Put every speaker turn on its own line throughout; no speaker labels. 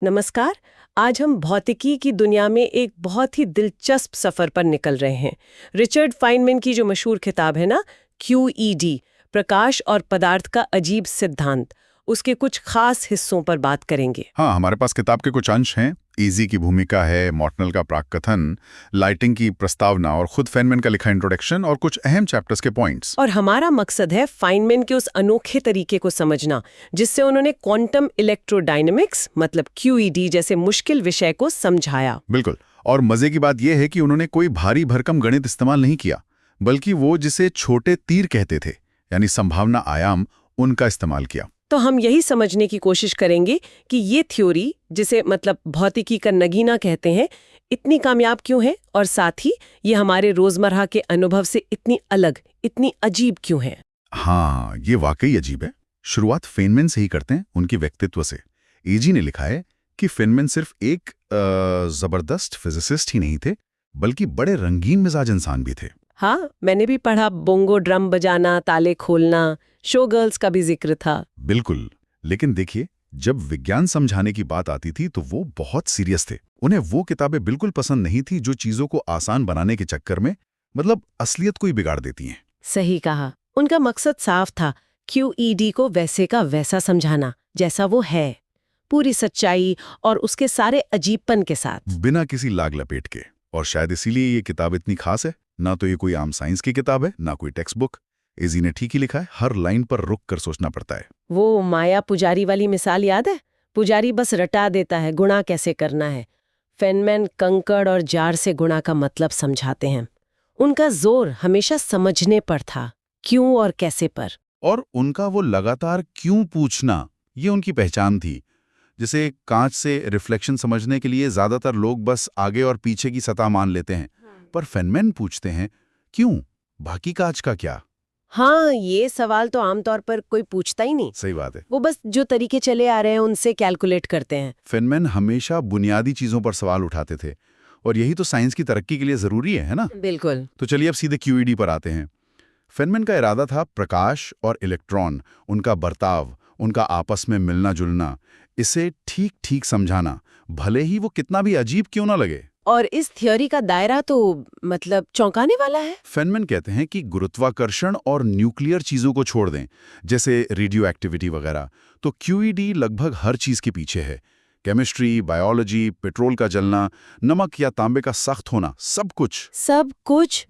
नमस्कार। आज हम भौतिकी की दुनिया में एक बहुत ही दिलचस्प सफर पर निकल रहे हैं। रिचर्ड फाइनमैन की जो मशहूर किताब है ना, QED, प्रकाश और पदार्थ का अजीब सिद्धांत, उसके कुछ खास हिस्सों पर बात करेंगे।
हाँ, हमारे पास किताब के कुछ अंश हैं। इजी की भूमिका है, मॉर्टनल का प्राक्कथन, लाइटिंग की प्रस्तावना और खुद फेनमैन का लिखा इंट्रोडक्शन और कुछ अहम चैप्टर्स के पॉइंट्स।
और हमारा मकसद है फाइनमैन के उस अनोखे तरीके को समझना जिससे उन्होंने क्वांटम इलेक्ट्रोडायनेमिक्स मतलब QED जैसे मुश्किल विषय को समझाया।
बिल्कुल। और मजे की बात यह है कि उन्होंने कोई भारी भरकम गणित इस्तेमाल नहीं किया, बल्कि वो जिसे छोटे तीर कहते थे, यानी संभावना आयाम, उनका इस्तेमाल किया।
तो हम यही समझने की कोशिश करेंगे कि ये थ्योरी, जिसे मतलब भौतिकी का नगीना कहते हैं, इतनी कामयाब क्यों है और साथ ही ये हमारे रोजमर्रा के अनुभव से इतनी अलग, इतनी अजीब क्यों है।
हाँ, ये वाकई अजीब है। शुरुआत फेनमैन से ही करते हैं, उनके व्यक्तित्व से। एजी ने लिखा है कि फेनमैन सिर्फ एक जबरदस्त फिजिसिस्ट ही नहीं थे, बल्कि बड़े रंगीन मिजाज इंसान भी थे।
हाँ, मैंने भी पढ़ा, बोंगो ड्रम बजाना, ताले खोलना, शो गर्ल्स का भी जिक्र था।
बिल्कुल। लेकिन देखिए, जब विज्ञान समझाने की बात आती थी तो वो बहुत सीरियस थे। उन्हें वो किताबें बिल्कुल पसंद नहीं थी जो चीजों को आसान बनाने के चक्कर में मतलब असलियत को ही बिगाड़ देती हैं।
सही कहा। उनका मकसद साफ था, QED को वैसे का वैसा समझाना जैसा वो है, पूरी सच्चाई और उसके सारे अजीबपन के साथ।
बिना किसी लाग लपेट के। और शायद इसीलिए ये किताब इतनी खास है। ना तो ये कोई आम साइंस की किताब है, ना कोई टेक्स्ट बुक। इजी ने ठीक ही लिखा है, हर लाइन पर रुक कर सोचना पड़ता है।
वो माया पुजारी वाली मिसाल याद है? पुजारी बस रटा देता है गुणा कैसे करना है। फेनमैन कंकड़ और जार से गुणा का मतलब समझाते हैं। उनका जोर हमेशा समझने पर था, क्यों और कैसे पर।
और उनका वो लगातार क्यों पूछना, ये उनकी पहचान थी। जैसे कांच से रिफ्लेक्शन समझने के लिए ज्यादातर लोग बस आगे और पीछे की सतह मान लेते हैं, पर फेनमैन पूछते हैं क्यों, बाकी कांच का क्या।
हाँ, ये सवाल तो आमतौर पर कोई पूछता ही नहीं।
सही बात है।
वो बस जो तरीके चले आ रहे हैं उनसे कैलकुलेट करते हैं।
फेनमैन हमेशा बुनियादी चीजों पर सवाल उठाते थे, और यही तो साइंस की तरक्की के लिए जरूरी है ना।
बिल्कुल।
तो चलिए अब सीधे QED पर आते हैं। फेनमैन का इरादा था प्रकाश और इलेक्ट्रॉन, उनका बर्ताव, उनका आपस में मिलना जुलना, इसे ठीक ठीक समझाना, भले ही वो कितना भी अजीब क्यों ना लगे।
और इस थ्योरी का दायरा तो मतलब चौंकाने वाला है।
फेनमैन कहते हैं कि गुरुत्वाकर्षण और न्यूक्लियर चीजों को छोड़ दें, जैसे रेडियो एक्टिविटी वगैरह, तो QED लगभग हर चीज के पीछे है। केमिस्ट्री, बायोलॉजी, पेट्रोल का जलना, नमक या तांबे का सख्त होना, सब कुछ।
सब कुछ?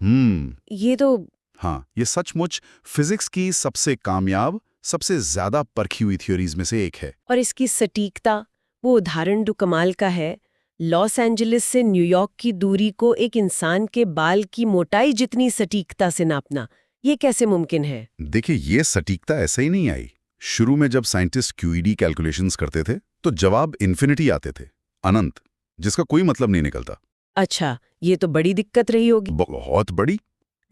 ये तो
हाँ, ये सचमुच फिजिक्स की सबसे कामयाब, सबसे ज्यादा परखी हुई थ्योरीज में से एक है।
और इसकी सटीकता, वो उदाहरण जो कमाल का है, लॉस एंजलिस से न्यूयॉर्क की दूरी को एक इंसान के बाल की मोटाई जितनी सटीकता से नापना, ये कैसे मुमकिन है?
देखिए, ये सटीकता ऐसे ही नहीं आई। शुरू में जब साइंटिस्ट QED कैलकुलेशंस करते थे तो जवाब इन्फिनिटी आते थे, अनंत, जिसका कोई मतलब नहीं निकलता।
अच्छा, ये तो बड़ी दिक्कत रही होगी।
बहुत बड़ी।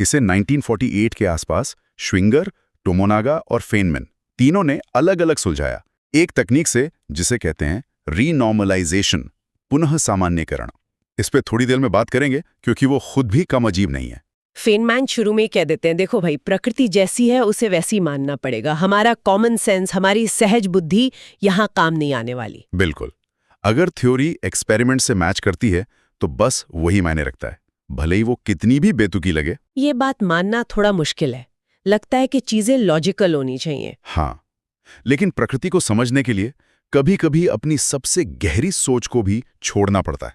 इसे 1948 के आसपास श्विंगर, टोमोनागा और फेनमैन तीनों ने अलग अलग सुलझाया, एक तकनीक से जिसे कहते हैं रीनॉर्मलाइजेशन, पुनः सामान्यकरण। इस पे थोड़ी देर में बात करेंगे, क्योंकि वो खुद भी कम अजीब नहीं है।
फेनमैन शुरू में ही कह देते हैं, देखो भाई, प्रकृति जैसी है उसे वैसी मानना पड़ेगा, हमारा कॉमन सेंस, हमारी सहज बुद्धि यहाँ काम नहीं आने वाली।
बिल्कुल। अगर थ्योरी एक्सपेरिमेंट से मैच करती है तो बस वही मायने रखता है, भले ही वो कितनी भी बेतुकी लगे।
ये बात मानना थोड़ा मुश्किल है। लगता है कि चीजें लॉजिकल होनी चाहिए।
हाँ, लेकिन प्रकृति को समझने के लिए कभी कभी अपनी सबसे गहरी सोच को भी छोड़ना पड़ता है।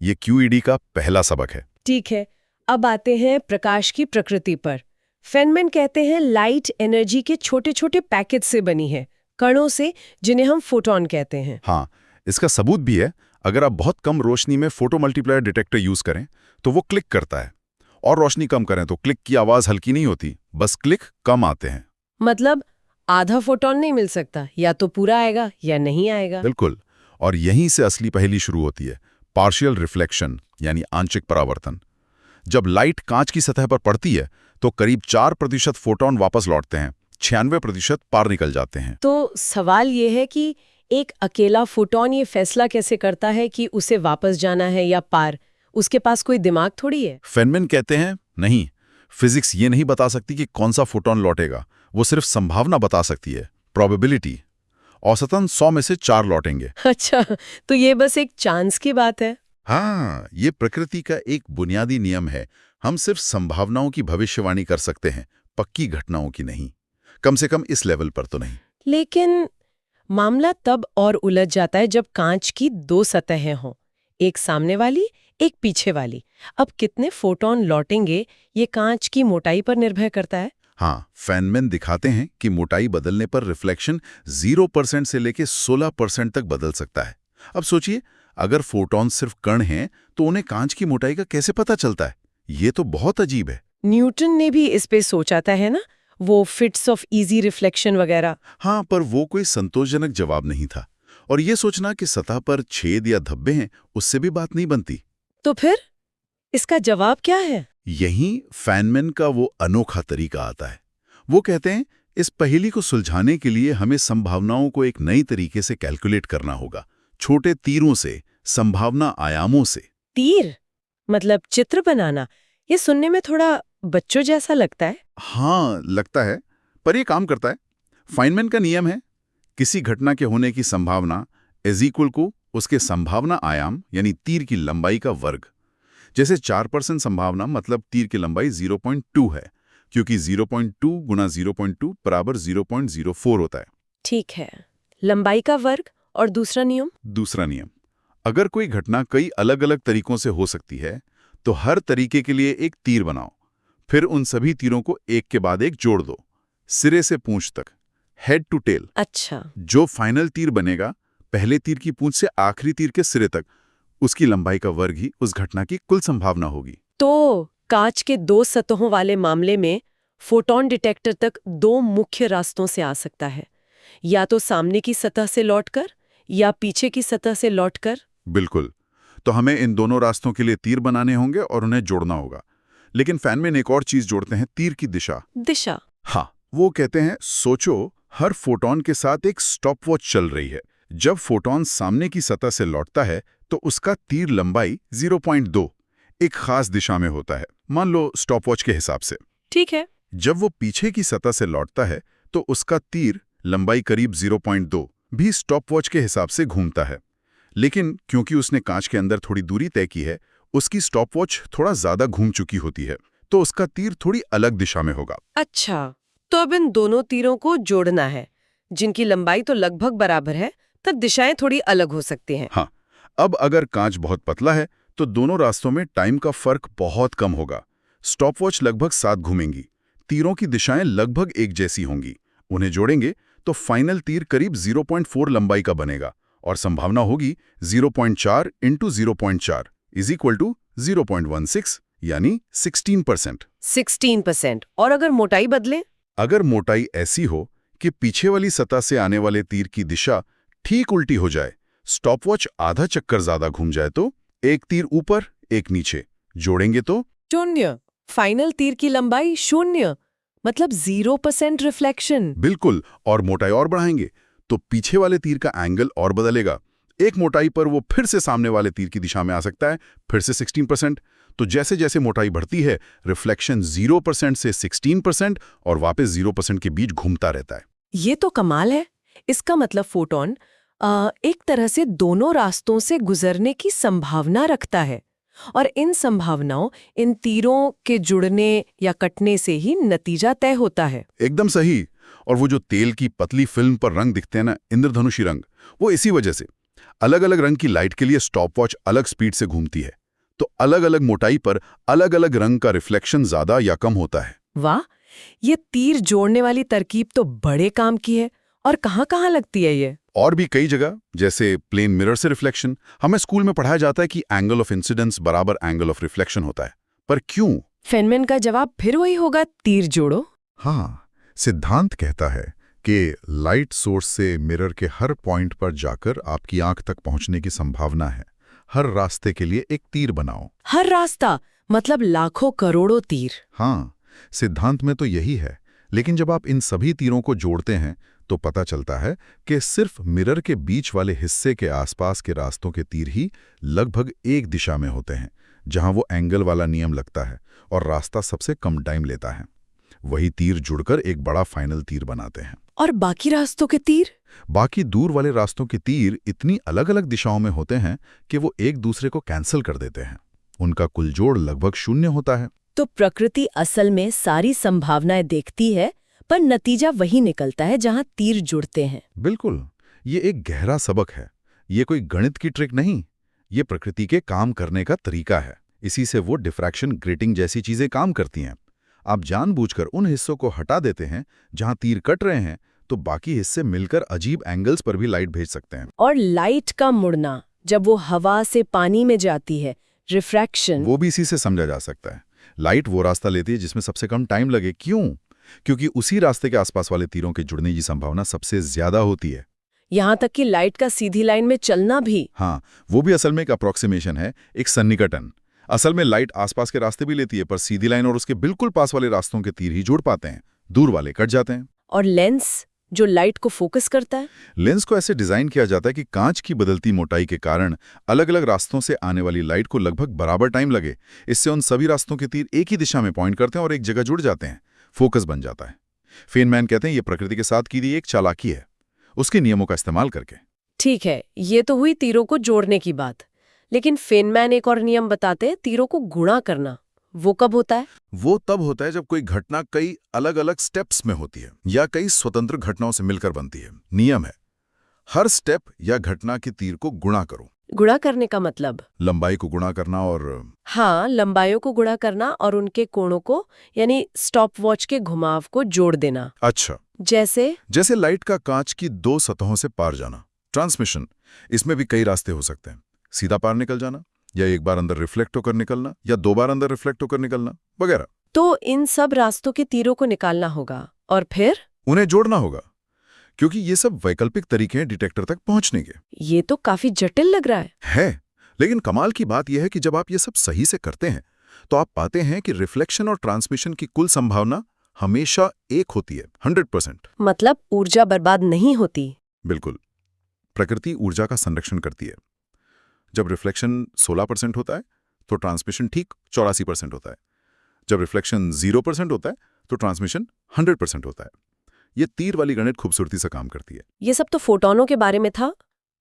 ये QED का पहला सबक है।
ठीक है, अब आते हैं प्रकाश की प्रकृति पर। फेनमैन कहते हैं लाइट एनर्जी के छोटे छोटे पैकेट से बनी है, कणों से, जिन्हें हम फोटॉन कहते हैं।
हाँ, इसका सबूत भी है। अगर आप बहुत कम रोशनी में फोटो मल्टीप्लायर डिटेक्टर यूज करें तो वो क्लिक करता है, और रोशनी कम करें तो क्लिक की आवाज हल्की नहीं होती, बस क्लिक कम आते हैं।
मतलब आधा फोटॉन नहीं मिल सकता, या तो पूरा आएगा या नहीं आएगा।
बिल्कुल। और यहीं से असली पहेली शुरू होती है, पार्शियल रिफ्लेक्शन यानी आंशिक परावर्तन। जब लाइट कांच की सतह पर पड़ती है तो करीब 4% फोटॉन वापस लौटते हैं, 96% पार निकल जाते हैं।
तो सवाल ये है कि एक अकेला फोटॉन ये फैसला कैसे करता है कि उसे वापस जाना है या पार? उसके पास कोई दिमाग थोड़ी है।
फेनमैन कहते हैं नहीं, फिजिक्स ये नहीं बता सकती कि कौन सा फोटॉन लौटेगा, वो सिर्फ संभावना बता सकती है, प्रोबेबिलिटी। औसतन 100 में से 4 लौटेंगे।
अच्छा, तो ये बस एक चांस की बात है।
हाँ, ये प्रकृति का एक बुनियादी नियम है। हम सिर्फ संभावनाओं की भविष्यवाणी कर सकते हैं, पक्की घटनाओं की नहीं। कम से कम इस लेवल पर तो नहीं।
लेकिन मामला तब और उलझ जाता है जब कांच की 2 सतहें हों, एक सामने वाली, एक पीछे वाली। अब कितने फोटॉन लौटेंगे ये कांच की मोटाई पर निर्भर करता है।
हाँ, फैनमैन दिखाते हैं कि मोटाई बदलने पर रिफ्लेक्शन 0% से लेके 16% तक बदल सकता है। अब सोचिए, अगर फोटॉन सिर्फ कण हैं, तो उन्हें कांच की मोटाई का कैसे पता चलता है? ये तो बहुत अजीब है।
न्यूटन ने भी इस पे सोचा था, है ना, वो फिट्स ऑफ इजी रिफ्लेक्शन वगैरह।
हाँ, पर वो कोई संतोषजनक जवाब नहीं था। और ये सोचना कि सतह पर छेद या धब्बे हैं, उससे भी बात नहीं बनती।
तो फिर इसका जवाब क्या है?
यहीं फैनमैन का वो अनोखा तरीका आता है। वो कहते हैं, इस पहेली को सुलझाने के लिए हमें संभावनाओं को एक नई तरीके से कैलकुलेट करना होगा, छोटे तीरों से, संभावना आयामों से।
तीर मतलब चित्र बनाना? ये सुनने में थोड़ा बच्चों जैसा लगता है।
हाँ, लगता है, पर ये काम करता है। फाइनमैन का नियम है, किसी घटना के होने की संभावना इज इक्वल को उसके संभावना आयाम यानी तीर की लंबाई का वर्ग। जैसे 4% संभावना मतलब तीर की लंबाई 0.2 है, क्योंकि 0.2 गुना 0.2 बराबर 0.04 होता है।
ठीक है, लंबाई का वर्ग। और दूसरा नियम?
दूसरा नियम, अगर कोई घटना कई अलग अलग तरीकों से हो सकती है, तो हर तरीके के लिए एक तीर बनाओ, फिर उन सभी तीरों को एक के बाद एक जोड़ दो, सिरे से पूंछ तक, हेड टू टेल।
अच्छा।
जो फाइनल तीर बनेगा, पहले तीर की पूंछ से आखिरी तीर के सिरे तक, उसकी लंबाई का वर्ग ही उस घटना की कुल संभावना होगी।
तो कांच के 2 सतहों वाले मामले में फोटॉन डिटेक्टर तक 2 मुख्य रास्तों से आ सकता है, या तो सामने की सतह से लौटकर या पीछे की सतह से लौटकर।
बिल्कुल। तो हमें इन दोनों रास्तों के लिए तीर बनाने होंगे और उन्हें जोड़ना होगा। लेकिन फैनमैन एक और चीज जोड़ते हैं, तीर की दिशा।
दिशा?
हाँ, वो कहते हैं, सोचो हर फोटॉन के साथ एक स्टॉपवॉच चल रही है। जब फोटॉन सामने की सतह से लौटता है, तो उसका तीर लंबाई 0.2 एक खास दिशा में होता है, मान लो स्टॉपवॉच के हिसाब से।
ठीक है।
जब वो पीछे की सतह से लौटता है, तो उसका तीर लंबाई करीब 0.2 भी स्टॉपवॉच के हिसाब से घूमता है। लेकिन क्योंकि उसने कांच के अंदर थोड़ी दूरी तय की है, उसकी स्टॉपवॉच थोड़ा ज्यादा घूम चुकी होती है, तो उसका तीर थोड़ी अलग दिशा में होगा।
अच्छा, तो अब इन दोनों तीरों को जोड़ना है, जिनकी लंबाई तो लगभग बराबर है, तब दिशाएं थोड़ी अलग हो सकती हैं।
हाँ, अब अगर कांच बहुत पतला है, तो दोनों रास्तों में टाइम का फर्क बहुत कम होगा। स्टॉपवॉच लगभग साथ घूमेंगी, तीरों की दिशाएं लगभग एक जैसी होंगी। उन्हें जोड़ेंगे तो फाइनल तीर करीब 0.4 लंबाई का बनेगा, और संभावना होगी 0.4 × 0.4 इज इक्वल टू 0.16 यानी 16%।
16%। और अगर मोटाई बदले?
अगर मोटाई ऐसी हो कि पीछे वाली सतह से आने वाले तीर की दिशा ठीक उल्टी हो जाए, स्टॉपवॉच आधा चक्कर ज्यादा घूम जाए, तो एक तीर ऊपर एक नीचे, जोड़ेंगे तो
0। फाइनल तीर की लंबाई 0, मतलब 0% रिफ्लेक्शन।
बिल्कुल। और मोटाई और बढ़ाएंगे तो पीछे वाले तीर का एंगल और बदलेगा। एक मोटाई पर वो फिर से सामने वाले तीर की दिशा में आ सकता है, फिर से 16%। तो जैसे जैसे मोटाई बढ़ती है, रिफ्लेक्शन 0% से 16% और वापस 0% के बीच घूमता रहता है।
ये तो कमाल है। इसका मतलब फोटॉन एक तरह से दोनों रास्तों से गुजरने की संभावना रखता है, और इन संभावनाओं, इन तीरों के जुड़ने या कटने से ही नतीजा तय होता है।
एकदम सही। और वो जो तेल की पतली फिल्म पर रंग दिखते हैं ना, इंद्रधनुषी रंग, वो इसी वजह से। अलग अलग रंग की लाइट के लिए स्टॉपवॉच अलग स्पीड से घूमती है, तो अलग अलग मोटाई पर अलग अलग रंग का रिफ्लेक्शन ज्यादा या कम होता है।
वाह, ये तीर जोड़ने वाली तरकीब तो बड़े काम की है। और कहाँ-कहाँ लगती है ये?
और भी कई जगह, जैसे प्लेन मिरर से रिफ्लेक्शन। हमें स्कूल में पढ़ाया जाता है कि एंगल ऑफ इंसिडेंस बराबर एंगल ऑफ रिफ्लेक्शन होता है। पर क्यों?
फैनमैन का जवाब फिर वही होगा, तीर जोड़ो।
हाँ, सिद्धांत कहता है कि लाइट सोर्स से मिरर के हर पॉइंट पर जाकर आपकी आंख तक पहुंचने की संभावना है। हर रास्ते के लिए एक तीर बनाओ।
हर रास्ता मतलब लाखों करोड़ों तीर।
हाँ, सिद्धांत में तो यही है। लेकिन जब आप इन सभी तीरों को जोड़ते हैं, तो पता चलता है कि सिर्फ मिरर के बीच वाले हिस्से के आसपास के रास्तों के तीर ही लगभग एक दिशा में होते हैं, जहां वो एंगल वाला नियम लगता है और रास्ता सबसे कम टाइम लेता है। वही तीर जुड़कर एक बड़ा फाइनल तीर बनाते हैं।
और बाकी रास्तों के तीर?
बाकी दूर वाले रास्तों के तीर इतनी अलग-अलग दिशाओं में होते हैं कि वो एक दूसरे को कैंसिल कर देते हैं। उनका कुल जोड़ लगभग 0 होता है।
तो प्रकृति असल में सारी संभावनाएं देखती है, पर नतीजा वही निकलता है जहां तीर जुड़ते हैं।
बिल्कुल, ये एक गहरा सबक है। ये कोई गणित की ट्रिक नहीं, ये प्रकृति के काम करने का तरीका है। इसी से वो डिफ्रैक्शन ग्रेटिंग जैसी चीजें काम करती हैं। आप जानबूझकर उन हिस्सों को हटा देते हैं जहां तीर कट रहे हैं, तो बाकी हिस्से मिलकर अजीब एंगल्स पर भी लाइट भेज सकते हैं।
और लाइट का मुड़ना, जब वो हवा से पानी में जाती है, रिफ्रैक्शन,
वो भी इसी से समझा जा सकता है। लाइट वो रास्ता लेती है जिसमें सबसे कम टाइम लगे। क्यों? क्योंकि उसी रास्ते के आसपास वाले तीरों के जुड़ने की संभावना सबसे ज्यादा होती है।
यहाँ तक कि लाइट का सीधी लाइन में चलना भी।
हाँ, वो भी असल में एक अप्रोक्सीमेशन है, एक सन्निकटन। असल में लाइट आसपास के रास्ते भी लेती है, पर सीधी लाइन और उसके बिल्कुल पास वाले रास्तों के तीर ही जुड़ पाते हैं, दूर वाले कट जाते हैं।
और लेंस जो लाइट को फोकस करता है,
लेंस को ऐसे डिजाइन किया जाता है कि कांच की बदलती मोटाई के कारण अलग-अलग रास्तों से आने वाली लाइट को लगभग बराबर टाइम लगे। इससे उन सभी रास्तों के तीर एक ही दिशा में पॉइंट करते हैं और एक जगह जुड़ जाते हैं, फोकस बन जाता है। फेनमैन कहते हैं ये प्रकृति के साथ की गई एक चालाकी है, उसके नियमों का इस्तेमाल करके।
ठीक है, ये तो हुई तीरों को जोड़ने की बात, लेकिन फेनमैन एक और नियम बताते हैं, तीरों को गुणा करना। वो कब होता है?
वो तब होता है जब कोई घटना कई अलग-अलग स्टेप्स में होती है या कई स्वतंत्र घटनाओं से मिलकर बनती है। नियम है, हर स्टेप या घटना के तीर को गुणा करो।
गुणा करने का मतलब?
लंबाई को गुणा करना और
हाँ, लंबाइयों को गुणा करना और उनके कोणों को, यानी स्टॉप वॉच के घुमाव को जोड़ देना।
अच्छा,
जैसे
लाइट का कांच की 2 सतहों से पार जाना, ट्रांसमिशन। इसमें भी कई रास्ते हो सकते हैं, सीधा पार निकल जाना, या एक बार अंदर रिफ्लेक्ट होकर निकलना, या 2 बार अंदर रिफ्लेक्ट होकर निकलना वगैरह।
तो इन सब रास्तों के तीरों को निकालना होगा और फिर
उन्हें जोड़ना होगा, क्योंकि ये सब वैकल्पिक तरीके हैं डिटेक्टर तक पहुंचने के।
ये तो काफी जटिल लग रहा
है, लेकिन कमाल की बात यह है कि जब आप ये सब सही से करते हैं तो आप पाते हैं कि रिफ्लेक्शन और ट्रांसमिशन की कुल संभावना हमेशा एक होती है, 100%।
मतलब ऊर्जा बर्बाद नहीं होती।
बिल्कुल, प्रकृति ऊर्जा का संरक्षण करती है। जब रिफ्लेक्शन 16% होता है तो ट्रांसमिशन ठीक 84% होता है। जब रिफ्लेक्शन 0% होता है तो ट्रांसमिशन 100% होता है। ये तीर वाली गणित खूबसूरती से काम करती है।
ये सब तो फोटॉनों के बारे में था,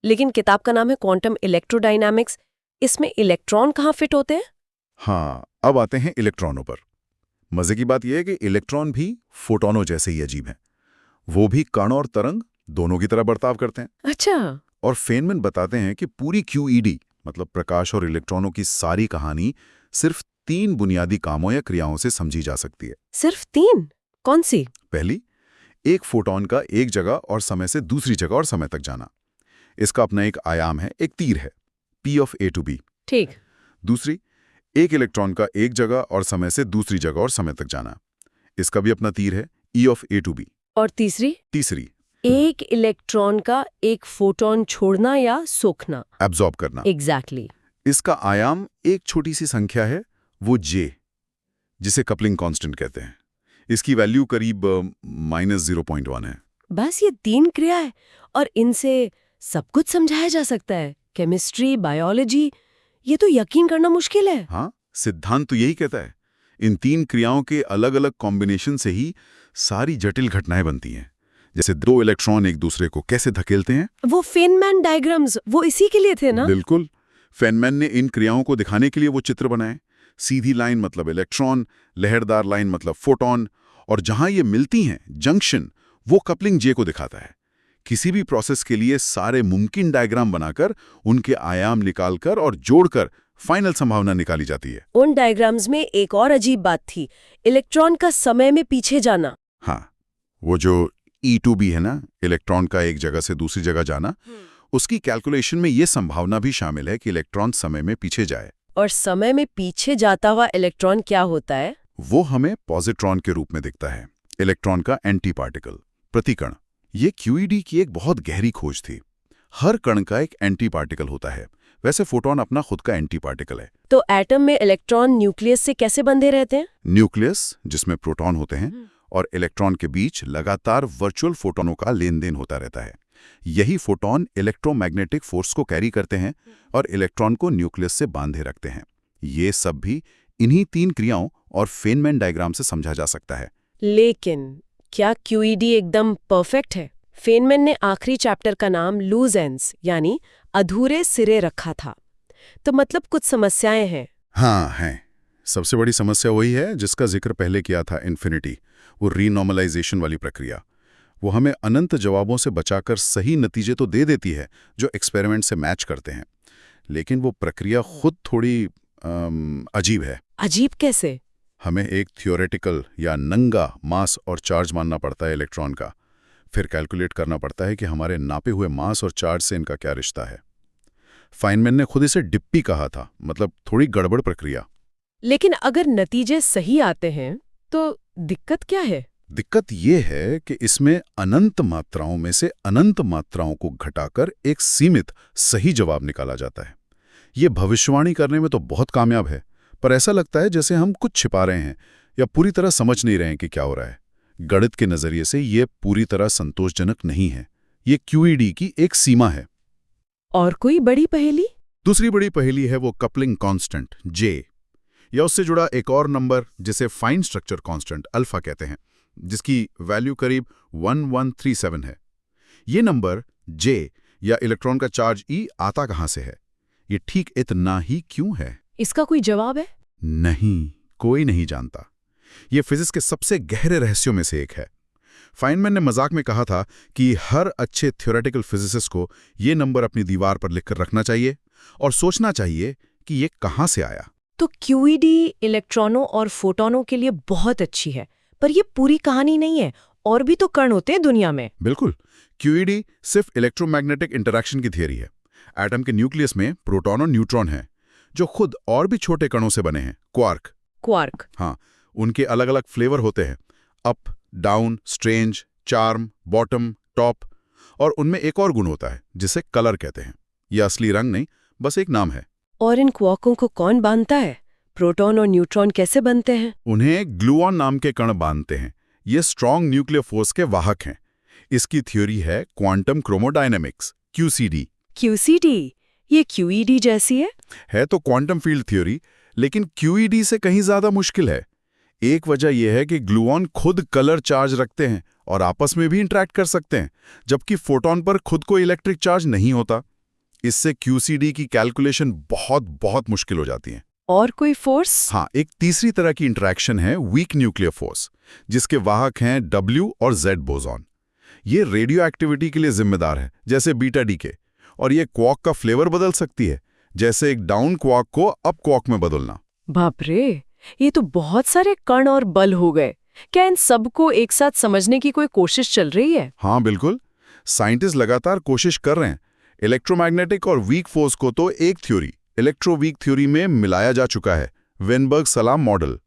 लेकिन किताब का नाम है क्वांटम इलेक्ट्रोडायनामिक्स। इसमें इलेक्ट्रॉन कहाँ फिट होते हैं?
हाँ, अब आते हैं इलेक्ट्रॉनों पर। मजे की बात यह है कि इलेक्ट्रॉन भी फोटोनों जैसे ही अजीब हैं। वो भी कण और तरंग दोनों की तरह बर्ताव करते हैं।
अच्छा।
और फेनमैन बताते हैं कि पूरी QED मतलब प्रकाश और इलेक्ट्रॉनों की सारी कहानी सिर्फ 3 बुनियादी कामों या क्रियाओं से समझी जा सकती है।
सिर्फ 3? कौन सी?
पहली, एक फोटोन का एक जगह और समय से दूसरी जगह और समय तक जाना। इसका अपना एक आयाम है, एक तीर है, P of A to B।
ठीक।
दूसरी, एक इलेक्ट्रॉन का एक जगह और समय से दूसरी जगह और समय तक जाना। इसका भी अपना तीर है, E of A to B।
और तीसरी,
एक
इलेक्ट्रॉन का एक फोटोन छोड़ना या सोखना,
एब्जॉर्ब करना।
एग्जैक्टली।
इसका आयाम एक छोटी सी संख्या है, वो J, जिसे कपलिंग कांस्टेंट कहते हैं। इसकी वैल्यू करीब -0.1 है।
बस ये 3 क्रिया है और इनसे सब कुछ समझाया जा सकता है? केमिस्ट्री, बायोलॉजी, ये तो यकीन करना मुश्किल है।
हाँ, सिद्धांत तो यही कहता है। इन 3 क्रियाओं के अलग-अलग कॉम्बिनेशन से ही सारी जटिल घटनाएं बनती हैं। जैसे 2 इलेक्ट्रॉन एक दूसरे को कैसे धकेलते हैं।
वो फेनमैन डायग्राम्स, वो इसी के लिए थे ना?
बिल्कुल, फेनमैन ने इन क्रियाओं को दिखाने के लिए वो चित्र बनाए। सीधी लाइन मतलब इलेक्ट्रॉन, लहरदार लाइन मतलब फोटोन, और जहां ये मिलती हैं, जंक्शन, वो कपलिंग J को दिखाता है। किसी भी प्रोसेस के लिए सारे मुमकिन डायग्राम बनाकर उनके आयाम निकालकर और जोड़कर फाइनल संभावना निकाली जाती है।
उन डायग्राम्स में एक और अजीब बात थी, इलेक्ट्रॉन का समय में पीछे जाना।
हाँ, वो जो E2B है ना, इलेक्ट्रॉन का एक जगह से दूसरी जगह जाना, उसकी कैलकुलेशन में ये संभावना भी शामिल है कि इलेक्ट्रॉन समय में पीछे जाए।
और समय में पीछे जाता हुआ इलेक्ट्रॉन क्या होता है?
वो हमें पॉजिट्रॉन के रूप में दिखता है, इलेक्ट्रॉन का एंटी पार्टिकल, प्रतिकण। ये QED की एक बहुत गहरी खोज थी। हर कण का एक एंटी पार्टिकल होता है। वैसे फोटोन अपना खुद का एंटी पार्टिकल है।
तो एटम में इलेक्ट्रॉन न्यूक्लियस से कैसे बंधे रहते हैं?
न्यूक्लियस, जिसमें प्रोटॉन होते हैं, और इलेक्ट्रॉन के बीच लगातार वर्चुअल फोटोनों का लेन देन होता रहता है। यही फोटोन इलेक्ट्रोमैग्नेटिक फोर्स को कैरी करते हैं और इलेक्ट्रॉन को न्यूक्लियस से बांधे रखते हैं। ये सब भी इन्हीं 3 क्रियाओं और फेनमैन डायग्राम से समझा जा सकता है।
लेकिन क्या QED एकदम परफेक्ट है? फेनमैन ने आखिरी चैप्टर का नाम लूज एंड्स यानी अधूरे सिरे रखा था। तो मतलब कुछ समस्याएं हैं।
हाँ हैं। सबसे बड़ी समस्या वही है जिसका जिक्र पहले किया था, इन्फिनिटी, वो रीनॉर्मलाइजेशन वाली प्रक्रिया। वो हमें अनंत जवाबों से बचाकर सही नतीजे तो दे देती है जो एक्सपेरिमेंट से मैच करते हैं, लेकिन वो प्रक्रिया खुद थोड़ी अजीब है।
अजीब कैसे?
हमें एक थियोरेटिकल या नंगा मास और चार्ज मानना पड़ता है इलेक्ट्रॉन का, फिर कैलकुलेट करना पड़ता है कि हमारे नापे हुए मास और चार्ज से इनका क्या रिश्ता है। फाइनमैन ने खुद इसे डिप्पी कहा था, मतलब थोड़ी गड़बड़ प्रक्रिया।
लेकिन अगर नतीजे सही आते हैं तो दिक्कत क्या है?
दिक्कत ये है कि इसमें अनंत मात्राओं में से अनंत मात्राओं को घटाकर एक सीमित सही जवाब निकाला जाता है। ये भविष्यवाणी करने में तो बहुत कामयाब है, पर ऐसा लगता है जैसे हम कुछ छिपा रहे हैं या पूरी तरह समझ नहीं रहे हैं कि क्या हो रहा है। गणित के नजरिए से ये पूरी तरह संतोषजनक नहीं है। ये QED की एक सीमा है।
और कोई बड़ी पहेली?
दूसरी बड़ी पहेली है वो कपलिंग कांस्टेंट J, या उससे जुड़ा एक और नंबर जिसे फाइन स्ट्रक्चर कांस्टेंट अल्फा कहते हैं, जिसकी वैल्यू करीब 1137 है। ये नंबर J या इलेक्ट्रॉन का चार्ज E आता कहां से है? ये ठीक इतना ही क्यों है?
इसका कोई जवाब है?
नहीं, कोई नहीं जानता। ये फिजिक्स के सबसे गहरे रहस्यों में से एक है। फाइनमैन ने मजाक में कहा था कि हर अच्छे थ्योरेटिकल फिजिसिस्ट को ये नंबर अपनी दीवार पर लिखकर रखना चाहिए और सोचना चाहिए कि ये कहां से आया।
तो QED इलेक्ट्रॉनों और फोटॉनों के लिए बहुत अच्छी है, पर ये पूरी कहानी नहीं है। और भी तो कण होते हैं दुनिया में।
बिल्कुल, QED सिर्फ इलेक्ट्रोमैग्नेटिक इंटरैक्शन की थियरी है। एटम के न्यूक्लियस में प्रोटॉन और न्यूट्रॉन हैं, जो खुद और भी छोटे कणों से बने हैं, क्वार्क। हाँ, उनके अलग अलग फ्लेवर होते हैं, up, down, strange, charm, bottom, top, और उनमें एक और गुण होता है जिसे कलर कहते हैं। यह असली रंग नहीं, बस एक नाम है।
और इन क्वार्कों को कौन बांधता है? प्रोटॉन और न्यूट्रॉन कैसे बनते हैं?
उन्हें ग्लूऑन नाम के कण बांधते हैं। ये स्ट्रॉन्ग न्यूक्लियर फोर्स के वाहक हैं। इसकी थ्योरी है क्वांटम क्रोमोडायनेमिक्स, QCD।
ये QED जैसी है
तो क्वांटम फील्ड थ्योरी, लेकिन QED से कहीं ज्यादा मुश्किल है। एक वजह यह है कि ग्लूऑन खुद कलर चार्ज रखते हैं और आपस में भी इंटरैक्ट कर सकते हैं, जबकि फोटॉन पर खुद को इलेक्ट्रिक चार्ज नहीं होता। इससे QCD की कैलकुलेशन बहुत मुश्किल हो जाती है।
और कोई फोर्स?
हाँ, एक तीसरी तरह की इंटरैक्शन है वीक न्यूक्लियर फोर्स, जिसके वाहक हैं W और Z बोसॉन। ये रेडियो एक्टिविटी के लिए जिम्मेदार है, जैसे बीटा डीके, और ये क्वार्क का फ्लेवर बदल सकती है, जैसे एक डाउन क्वार्क को अप क्वार्क में बदलना।
बाप रे, ये तो बहुत सारे कण और बल हो गए। क्या इन सबको एक साथ समझने की कोई कोशिश चल रही है?
हाँ बिल्कुल, साइंटिस्ट लगातार कोशिश कर रहे हैं। इलेक्ट्रोमैग्नेटिक और वीक फोर्स को तो एक थ्योरी, इलेक्ट्रोवीक थ्योरी में मिलाया जा चुका है, वेनबर्ग-सलाम मॉडल।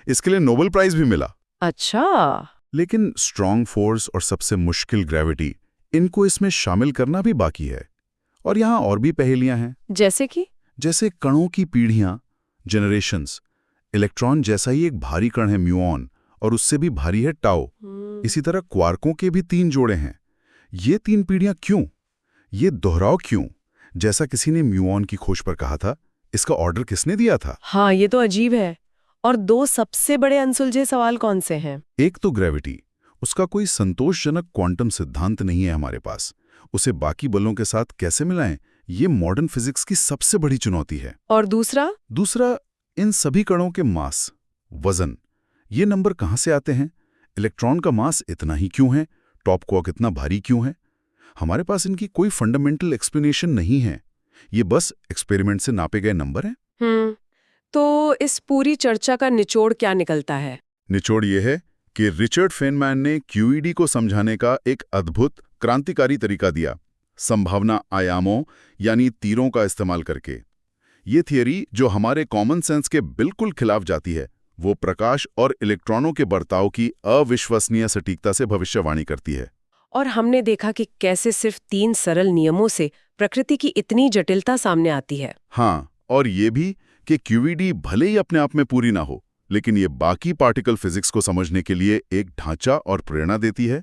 इसके लिए नोबेल प्राइज भी मिला।
अच्छा।
लेकिन स्ट्रॉन्ग फोर्स और सबसे मुश्किल ग्रेविटी, इनको इसमें शामिल करना भी बाकी है। और यहाँ और भी पहेलियां हैं। जैसे कणों की पीढ़ियां, जनरेशंस। इलेक्ट्रॉन जैसा ही एक भारी कण है म्यूऑन, और उससे भी भारी है टाउ। इसी तरह क्वार्कों के भी 3 जोड़े हैं। ये 3 पीढ़ियां क्यों? ये दोहराव क्यों? जैसा किसी ने म्यूऑन की खोज पर कहा था, इसका ऑर्डर किसने दिया था?
हाँ, ये तो अजीब है। और 2 सबसे बड़े अनसुलझे सवाल कौन से हैं?
एक तो ग्रेविटी, उसका कोई संतोषजनक क्वांटम सिद्धांत नहीं है हमारे पास। उसे बाकी बलों के साथ कैसे मिलाएं, ये मॉडर्न फिजिक्स की सबसे बड़ी चुनौती है।
और दूसरा,
इन सभी कणों के मास, वजन, ये नंबर कहां से आते हैं? इलेक्ट्रॉन का मास इतना ही क्यों है? टॉप क्वार्क इतना भारी क्यों है? हमारे पास इनकी कोई फंडामेंटल एक्सप्लेनेशन नहीं है। ये बस एक्सपेरिमेंट से नापे गए नंबर हैं।
तो इस पूरी चर्चा का निचोड़ क्या निकलता है?
निचोड़ ये है कि रिचर्ड फेनमैन ने QED को समझाने का एक अद्भुत क्रांतिकारी तरीका दिया, संभावना आयामों यानी तीरों का इस्तेमाल करके। ये थियरी, जो हमारे कॉमन सेंस के बिल्कुल खिलाफ जाती है, वो प्रकाश और इलेक्ट्रॉनों के बर्ताव की अविश्वसनीय सटीकता से भविष्यवाणी करती है।
और हमने देखा कि कैसे सिर्फ 3 सरल नियमों से प्रकृति की इतनी जटिलता सामने आती है।
हाँ, और ये भी कि QED भले ही अपने आप में पूरी ना हो, लेकिन ये बाकी पार्टिकल फिजिक्स को समझने के लिए एक ढांचा और प्रेरणा देती है।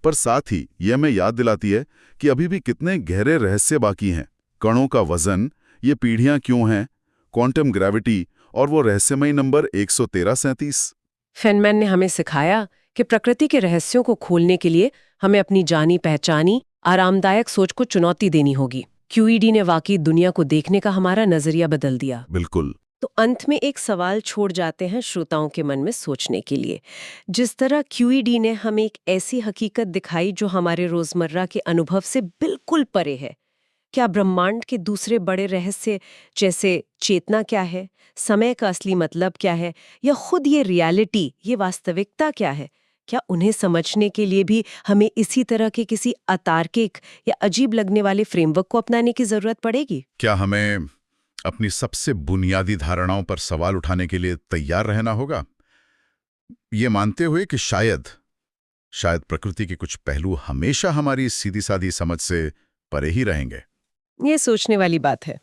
पर साथ ही यह हमें याद दिलाती है कि अभी भी कितने गहरे रहस्य बाकी हैं। कणों का वजन, ये पीढ़ियां क्यों हैं, क्वांटम ग्रेविटी, और वो रहस्यमयी नंबर 11337।
फेनमैन ने हमें सिखाया कि प्रकृति के रहस्यों को खोलने के लिए
हमें अपनी जानी पहचानी आरामदायक सोच को चुनौती देनी होगी। QED ने वाकई दुनिया को देखने का हमारा नजरिया बदल दिया।
बिल्कुल।
तो अंत में एक सवाल छोड़ जाते हैं श्रोताओं के मन में सोचने के लिए। जिस तरह QED ने हमें एक ऐसी हकीकत दिखाई जो हमारे रोजमर्रा के अनुभव से बिल्कुल परे है, क्या ब्रह्मांड के दूसरे बड़े रहस्य जैसे चेतना क्या है, समय का असली मतलब क्या है, या खुद ये रियलिटी, ये वास्तविकता क्या है, क्या उन्हें समझने के लिए भी हमें इसी तरह के किसी अतार्किक या अजीब लगने वाले फ्रेमवर्क को अपनाने की जरूरत पड़ेगी?
क्या हमें अपनी सबसे बुनियादी धारणाओं पर सवाल उठाने के लिए तैयार रहना होगा, ये मानते हुए कि शायद प्रकृति के कुछ पहलू हमेशा हमारी सीधी सादी समझ से परे ही रहेंगे?
ये सोचने वाली बात है।